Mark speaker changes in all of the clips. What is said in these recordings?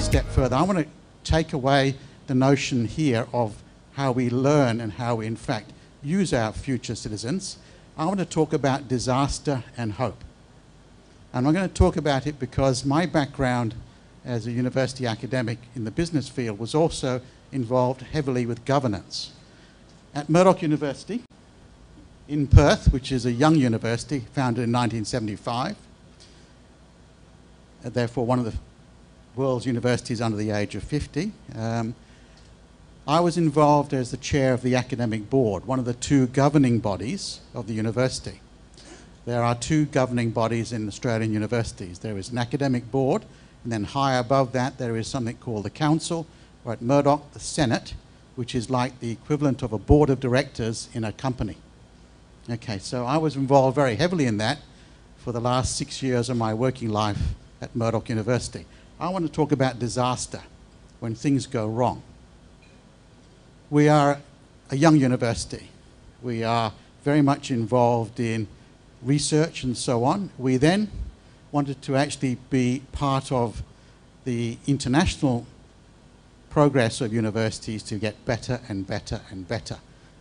Speaker 1: step further. I want to take away the notion here of how we learn and how we, in fact, use our future citizens. I want to talk about disaster and hope. And I'm going to talk about it because my background as a university academic in the business field was also involved heavily with governance. At Murdoch University in Perth, which is a young university founded in 1975, therefore one of the world's universities under the age of 50, I was involved as the chair of the academic board, one of the two governing bodies of the university. There are two governing bodies in Australian universities. There is an academic board, and then high above that there is something called the council, or at Murdoch, the Senate, which is like the equivalent of a board of directors in a company. Okay, so I was involved very heavily in that for the last 6 years of my working life at Murdoch University. I want to talk about disaster, when things go wrong. We are a young university. We are very much involved in research and so on. We then wanted to actually be part of the international progress of universities to get better and better and better.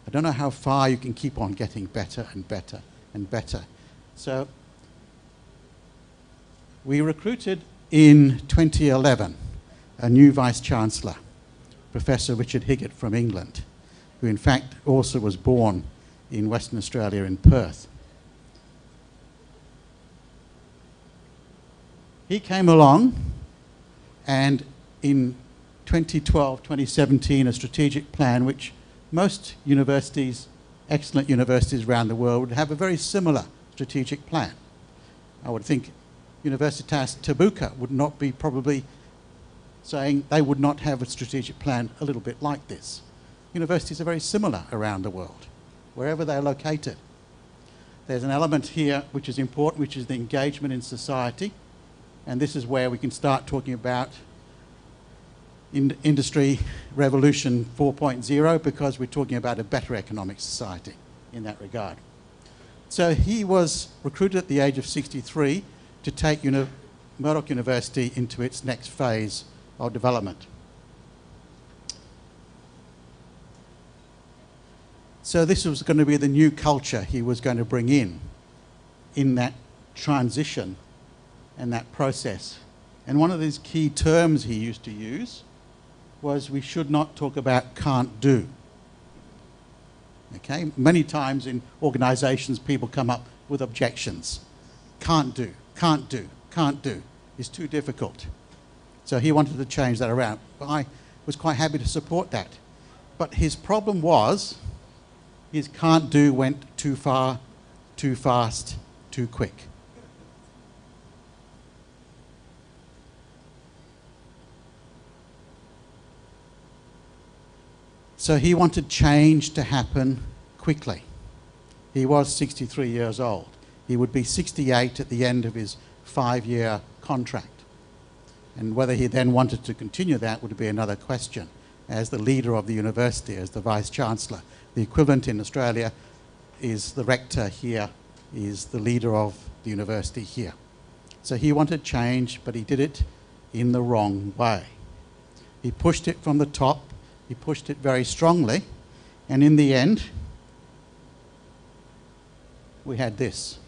Speaker 1: I don't know how far you can keep on getting better and better and better. So we recruited in 2011 a new Vice-Chancellor, Professor Richard Higgett from England, who in fact also was born in Western Australia in Perth. He came along, and in 2012, 2017, a strategic plan which most universities, excellent universities around the world, would have a very similar strategic plan. I would think Universitas Terbuka would not be probably saying they would not have a strategic plan a little bit like this. Universities are very similar around the world, wherever they're located. There's an element here which is important, which is the engagement in society, and this is where we can start talking about Industry Revolution 4.0, because we're talking about a better economic society in that regard. So he was recruited at the age of 63 to take Murdoch University into its next phase of development. So this was going to be the new culture he was going to bring in that transition and that process. And one of these key terms he used to use was we should not talk about can't do. Okay, many times in organizations people come up with objections. Can't do, can't do, can't do. It's too difficult. So he wanted to change that around. I was quite happy to support that. But his problem was his can't do went too far, too fast, too quick. So he wanted change to happen quickly. He was 63 years old. He would be 68 at the end of his 5-year contract. And whether he then wanted to continue that would be another question. As the leader of the university, as the Vice-Chancellor, the equivalent in Australia is the rector here, is the leader of the university here. So he wanted change, but he did it in the wrong way. He pushed it from the top. He pushed it very strongly, and in the end, we had this.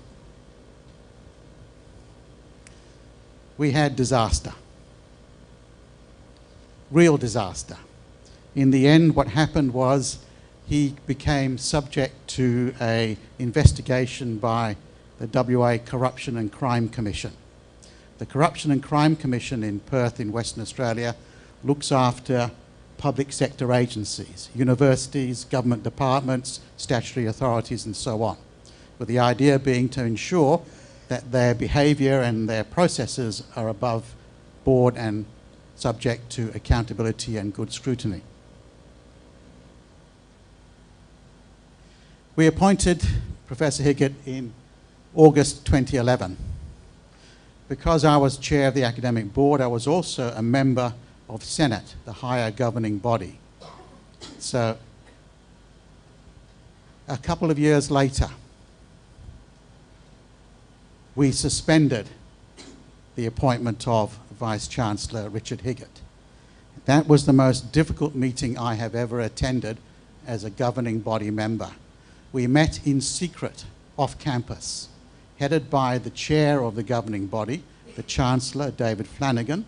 Speaker 1: We had disaster. Real disaster. In the end, what happened was he became subject to an investigation by the WA Corruption and Crime Commission. The Corruption and Crime Commission in Perth in Western Australia looks after public sector agencies, universities, government departments, statutory authorities and so on, with the idea being to ensure that their behaviour and their processes are above board and subject to accountability and good scrutiny. We appointed Professor Higgett in August 2011. Because I was chair of the academic board, I was also a member of Senate, the higher governing body. So a couple of years later, we suspended the appointment of Vice-Chancellor Richard Higgett. That was the most difficult meeting I have ever attended as a governing body member. We met in secret off campus, headed by the chair of the governing body, the Chancellor, David Flanagan.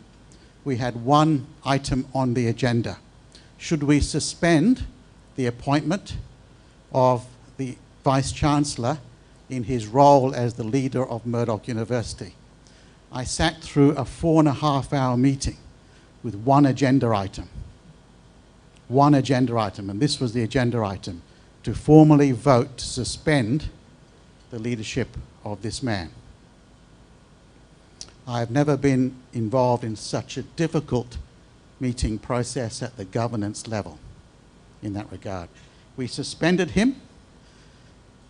Speaker 1: We had one item on the agenda. Should we suspend the appointment of the Vice-Chancellor in his role as the leader of Murdoch University? I sat through a 4.5-hour meeting with one agenda item. One agenda item, and this was the agenda item, to formally vote to suspend the leadership of this man. I have never been involved in such a difficult meeting process at the governance level in that regard. We suspended him,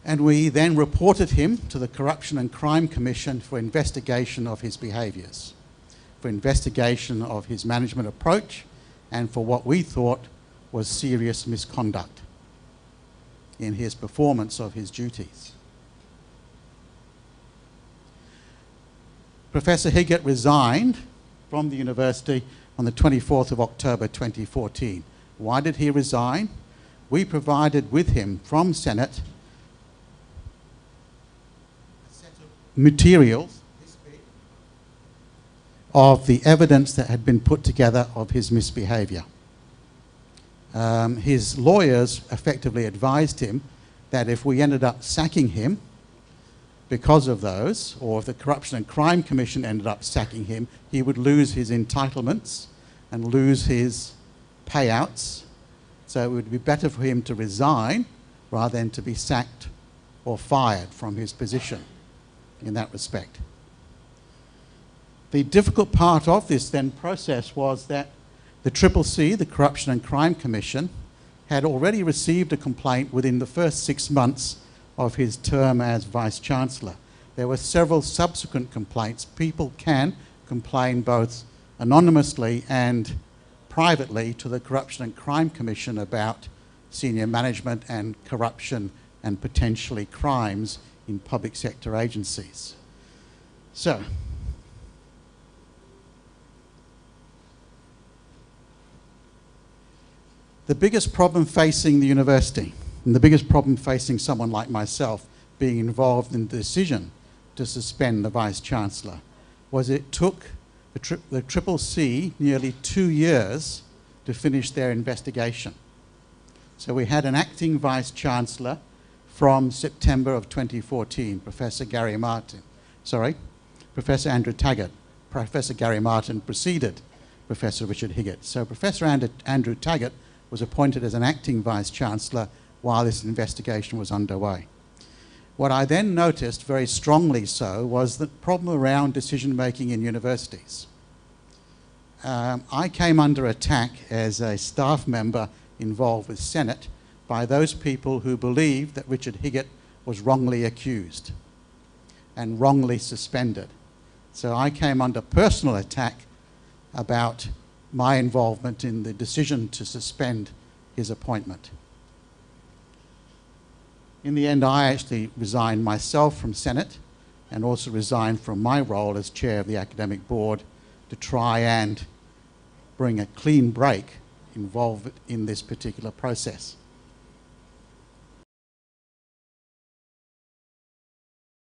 Speaker 1: and we then reported him to the Corruption and Crime Commission for investigation of his behaviours, for investigation of his management approach, and for what we thought was serious misconduct in his performance of his duties. Professor Higgett resigned from the university on the 24th of October 2014. Why did he resign? We provided with him from Senate a set of materials of the evidence that had been put together of his misbehaviour. His lawyers effectively advised him that if we ended up sacking him because of those, or if the Corruption and Crime Commission ended up sacking him, he would lose his entitlements and lose his payouts. So it would be better for him to resign rather than to be sacked or fired from his position in that respect. The difficult part of this then process was that the CCC, the Corruption and Crime Commission, had already received a complaint within the first 6 months of his term as Vice-Chancellor. There were several subsequent complaints. People can complain both anonymously and privately to the Corruption and Crime Commission about senior management and corruption and potentially crimes in public sector agencies. So, the biggest problem facing the university, and the biggest problem facing someone like myself being involved in the decision to suspend the Vice-Chancellor, was it took the CCC nearly 2 years to finish their investigation. So we had an acting Vice-Chancellor from September of 2014, Professor Andrew Taggart. Professor Gary Martin preceded Professor Richard Higgett. So Professor Andrew Taggart was appointed as an acting Vice-Chancellor while this investigation was underway. What I then noticed, very strongly so, was the problem around decision-making in universities. I came under attack as a staff member involved with Senate by those people who believed that Richard Higgett was wrongly accused and wrongly suspended. So I came under personal attack about my involvement in the decision to suspend his appointment. In the end, I actually resigned myself from Senate and also resigned from my role as chair of the academic board to try and bring a clean break involved in this particular process.